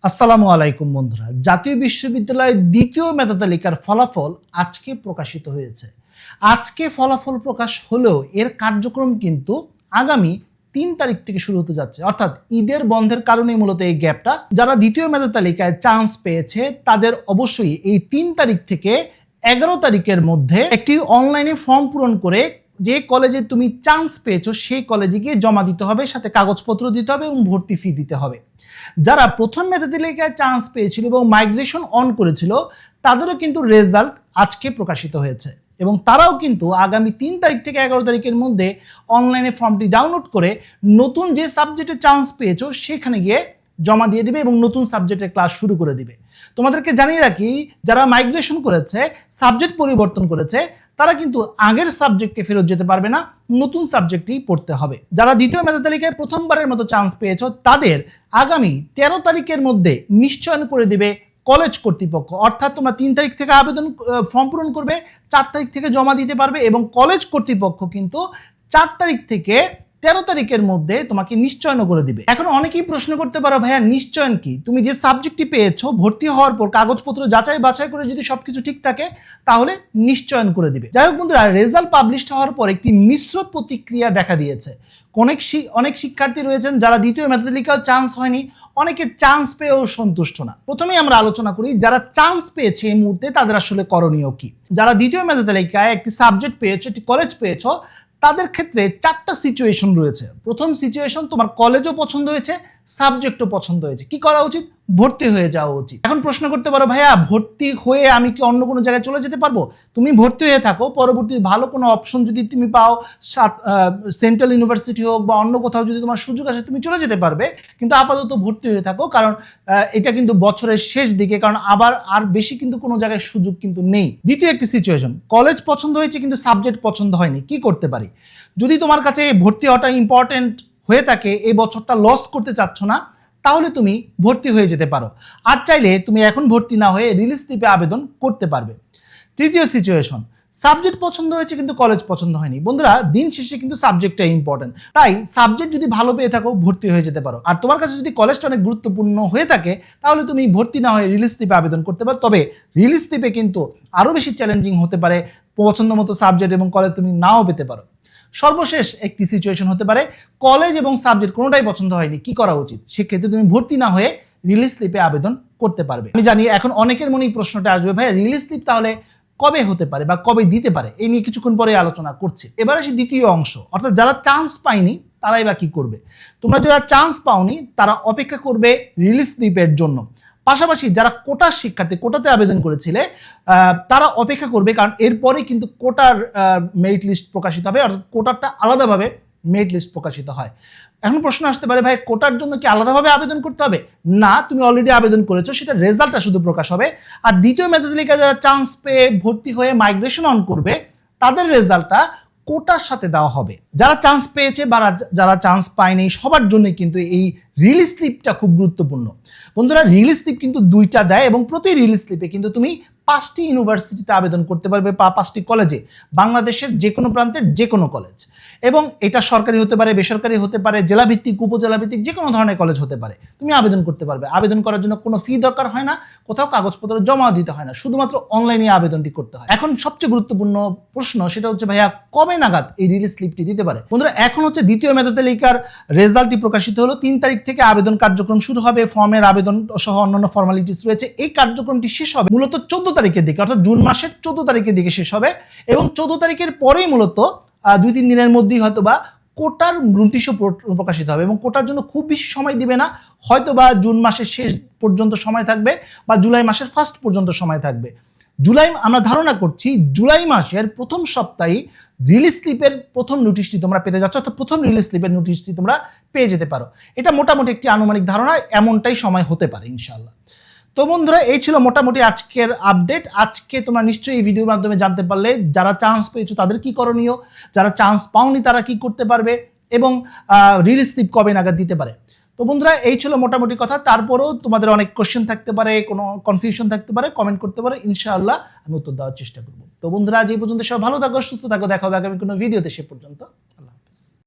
আসসালামু আলাইকুম বন্ধুরা, জাতীয় বিশ্ববিদ্যালয়ের দ্বিতীয় মেধা তালিকার ফলাফল আজকে প্রকাশিত হয়েছে। আজকে ফলাফল প্রকাশ হলেও এর কার্যক্রম কিন্তু আগামী 3 তারিখ থেকে শুরু হতে যাচ্ছে, অর্থাৎ ঈদের বন্ধের কারণে মূলত এই গ্যাপটা। যারা দ্বিতীয় মেধা তালিকায় চান্স পেয়েছে তাদের অবশ্যই এই 3 তারিখ থেকে 11 তারিখের মধ্যে একটি অনলাইনে ফর্ম পূরণ করে যে কলেজে তুমি চান্স পেয়েছো সেই কলেজে গিয়ে জমা দিতে হবে, সাথে কাগজপত্র দিতে হবে এবং ভর্তি ফি দিতে হবে। যারা প্রথম মেধা তালিকায় চান্স পেয়েছিল এবং মাইগ্রেশন অন করেছিল তাদেরও কিন্তু রেজাল্ট আজকে প্রকাশিত হয়েছে এবং তারাও কিন্তু আগামী 3 তারিখ থেকে 11 তারিখের মধ্যে অনলাইনে ফর্মটি ডাউনলোড করে নতুন যে সাবজেক্টে চান্স পেয়েছো সেখানে গিয়ে জমা দিয়ে দিবে এবং নতুন সাবজেক্টের ক্লাস শুরু করে দিবে। তোমাদেরকে জানিয়ে রাখি, যারা মাইগ্রেশন করেছে, সাবজেক্ট পরিবর্তন করেছে, তারা কিন্তু আগের সাবজেক্টে ফেরত যেতে পারবে না, নতুন সাবজেক্টই পড়তে হবে। যারা দ্বিতীয় মেধা তালিকায় প্রথমবারের মতো চান্স পেয়েছো তাদের আগামী 13 তারিখের মধ্যে নিশ্চয়ন করে দিবে কলেজ কর্তৃপক্ষ। অর্থাৎ তোমরা 3 তারিখ থেকে আবেদন ফর্ম পূরণ করবে, 4 তারিখ থেকে জমা দিতে পারবে এবং কলেজ কর্তৃপক্ষ কিন্তু 4 তারিখ থেকে 13 তারিখের মধ্যে তোমাকে নিশ্চয়ন করে দিবে। এখন অনেকেই প্রশ্ন করতে পারো, ভাইয়া নিশ্চয়ন কি? তুমি যে সাবজেক্টটি পেয়েছো ভর্তি হওয়ার পর কাগজপত্র যাচাই বাছাই করে যদি সবকিছু ঠিক থাকে তাহলে নিশ্চয়ন করে দিবে। যাই হোক বন্ধুরা, রেজাল্ট পাবলিশ হওয়ার পর একটি মিশ্র প্রতিক্রিয়া দেখা দিয়েছে। অনেক শিক্ষার্থী রয়েছেন যারা দ্বিতীয় মেধা তালিকায় চান্স হয়নি, অনেকে চান্স পেয়েও সন্তুষ্ট না। প্রথমেই আমরা আলোচনা করি যারা চান্স পেয়েছে এই মুহূর্তে তাদের আসলে করণীয় কি। যারা দ্বিতীয় মেধা তালিকায় একটি সাবজেক্ট পেয়েছো, একটি কলেজ পেয়েছো, তাদের ক্ষেত্রে 4টা সিচুয়েশন রয়েছে। প্রথম সিচুয়েশন, তোমার কলেজও পছন্দ হয়েছে, সাবজেক্টও পছন্দ হয়েছে, কি করা উচিত? ভর্তি হয়ে যাওয়া উচিত। এখন প্রশ্ন করতে পারো, ভাইয়া ভর্তি হয়ে আমি কি অন্য কোনো জায়গায় চলে যেতে পারবো? তুমি ভর্তি হয়ে থাকো, পরবর্তী ভালো কোনো অপশন যদি তুমি পাও, সেন্ট্রাল ইউনিভার্সিটি হোক বা অন্য কোথাও যদি তোমার সুযোগ আসে তুমি চলে যেতে পারবে, কিন্তু আপাতত ভর্তি হয়ে থাকো, কারণ এটা কিন্তু বছরের শেষ দিকে, কারণ আবার আর বেশি কিন্তু কোনো জায়গায় সুযোগ কিন্তু নেই। দ্বিতীয় একটি সিচুয়েশন, কলেজ পছন্দ হয়েছে কিন্তু সাবজেক্ট পছন্দ হয়নি, কি করতে পারি? যদি তোমার কাছে ভর্তি হওয়াটা ইম্পর্টেন্ট হয়ে থাকে, এই বছরটা লস করতে চাচ্ছ না, তাহলে তুমি ভর্তি হয়ে যেতে পারো। আর চাইলে তুমি এখন ভর্তি না হয়ে রিলিজ স্লিপে আবেদন করতে পারবে। তৃতীয় সিচুয়েশন, সাবজেক্ট পছন্দ হয়েছে কিন্তু কলেজ পছন্দ হয়নি। বন্ধুরা, দিন শেষে কিন্তু সাবজেক্টটাই ইম্পর্টেন্ট, তাই সাবজেক্ট যদি ভালো পেয়ে থাকো ভর্তি হয়ে যেতে পারো। আর তোমার কাছে যদি কলেজটা অনেক গুরুত্বপূর্ণ হয়ে থাকে তাহলে তুমি ভর্তি না হয়ে রিলিজ স্লিপে আবেদন করতে পারো। তবে রিলিজ স্লিপে কিন্তু আরও বেশি চ্যালেঞ্জিং হতে পারে, পছন্দ মতো সাবজেক্ট এবং কলেজ তুমি নাও পেতে পারো। সর্বশেষ একটি সিচুয়েশন হতে পারে, কলেজ এবং সাবজেক্ট কোনোটাই পছন্দ হয়নি, কি করা উচিত? সেক্ষেত্রে তুমি ভর্তি না হয়ে রিলিজ স্লিপে আবেদন করতে পারবে। আমি জানি এখন অনেকের মনেই প্রশ্নটা আসবে, ভাই রিলিজ স্লিপ তাহলে কবে হতে পারে বা কবে দিতে পারে? এই নিয়ে কিছুক্ষণ পরে আলোচনা করছি। এবার আসি দ্বিতীয় অংশ, অর্থাৎ যারা চান্স পায়নি তারাই বা কি করবে। তোমরা যারা চান্স পাওনি তারা অপেক্ষা করবে রিলিজ স্লিপের জন্য। পাশাপাশি যারা কোটার শিক্ষার্থী, কোটাতে আবেদন করেছিলে, তারা অপেক্ষা করবে, কারণ এরপরেই কিন্তু কোটার মেরিট লিস্ট প্রকাশিত হবে, অর্থাৎ কোটারটা আলাদাভাবে মেরিট লিস্ট প্রকাশিত হয়। এখন প্রশ্ন আসতে পারে, ভাই কোটার জন্য কি আলাদাভাবে আবেদন করতে হবে? না, তুমি অলরেডি আবেদন করেছো, সেটা রেজাল্টটা শুধু প্রকাশ হবে। আর দ্বিতীয় মেধা তালিকায় যারা চান্স পেয়ে ভর্তি হয়ে মাইগ্রেশন অন করবে তাদের রেজাল্টটা কোটার সাথে দেওয়া হবে। যারা চান্স পেয়েছে বা যারা চান্স পায়নি সবার জন্যই কিন্তু এই রিলিজ স্লিপটা খুব গুরুত্বপূর্ণ। বন্ধুরা, রিলিজ স্লিপ কিন্তু 2টা দেয় এবং প্রতি রিলিজ স্লিপে কিন্তু তুমি 5টি ইউনিভার্সিটিতে আবেদন করতে পারবে বা 5টি কলেজে, বাংলাদেশের যে কোনো প্রান্তের যে কোনো কলেজ। এবং এটা সরকারি হতে পারে, বেসরকারি হতে পারে, জেলাভিত্তিক, উপজেলাভিত্তিক, যে কোনো ধরনের কলেজ হতে পারে, তুমি আবেদন করতে পারবে। আবেদন করার জন্য কোনো ফি দরকার হয় না, কোথাও কাগজপত্র জমা দিতে হয় না, শুধুমাত্র অনলাইনে আবেদনটি করতে হয়। এখন সবচেয়ে গুরুত্বপূর্ণ প্রশ্ন সেটা হচ্ছে, ভাইয়া কবে নাগাদ এই রিলিজ স্লিপটি দিতে পারে? বন্ধুরা, এখন হচ্ছে দ্বিতীয় মেধা তালিকার রেজাল্টটি প্রকাশিত হলো, 3 তারিখ থেকে আবেদন কার্যক্রম শুরু হবে, ফর্মের আবেদন সহ অন্যান্য ফর্মালিটিস রয়েছে। এই কার্যক্রমটি শেষ হবে মূলত 14 তারিখের দিকে, অর্থাৎ জুন মাসের 14 তারিখের দিকে শেষ হবে এবং 14 তারিখের পরেই মূলত 2-3 দিনের মধ্যেই হয়তোবা কোটার নোটিশও প্রকাশিত হবে এবং কোটার জন্য খুব বেশি সময় দিবে না, হয়তোবা জুন মাসের শেষ পর্যন্ত সময় থাকবে বা জুলাই মাসের ফার্স্ট পর্যন্ত সময় থাকবে। আমরা ধারণা করছি জুলাই মাসের প্রথম সপ্তাহে রিলিজ স্লিপের প্রথম নোটিশটি তোমরা পেতে যাচ্ছ, অর্থাৎ প্রথম রিলিজ স্লিপের নোটিশটি তোমরা পেয়ে যেতে পারো। এটা মোটামুটি একটি আনুমানিক ধারণা, এমনটাই সময় হতে পারে ইনশাআল্লাহ। তো বন্ধুরা, এই ছিল মোটামুটি আজকের আপডেট। আজকে তোমরা নিশ্চয়ই এই ভিডিওর মাধ্যমে জানতে পারলে যারা চান্স পেয়েছো তাদের কি করণীয়, যারা চান্স পাওনি তারা কি করতে পারবে এবং রিলিজ স্লিপ কবে নাগাদ দিতে পারে। তো বন্ধুরা, এই ছিল মোটামুটি কথা। তারপরেও তোমাদের অনেক কোশ্চেন থাকতে পারে, কোনো কনফিউশন থাকতে পারে, কমেন্ট করতে পারে, ইনশাআল্লাহ আমি উত্তর দেওয়ার চেষ্টা করবো। তো বন্ধুরা, আজ এই পর্যন্ত সবাই ভালো থাকো, সুস্থ থাকো, দেখা হবে আগামী কোনো ভিডিওতে। সে পর্যন্ত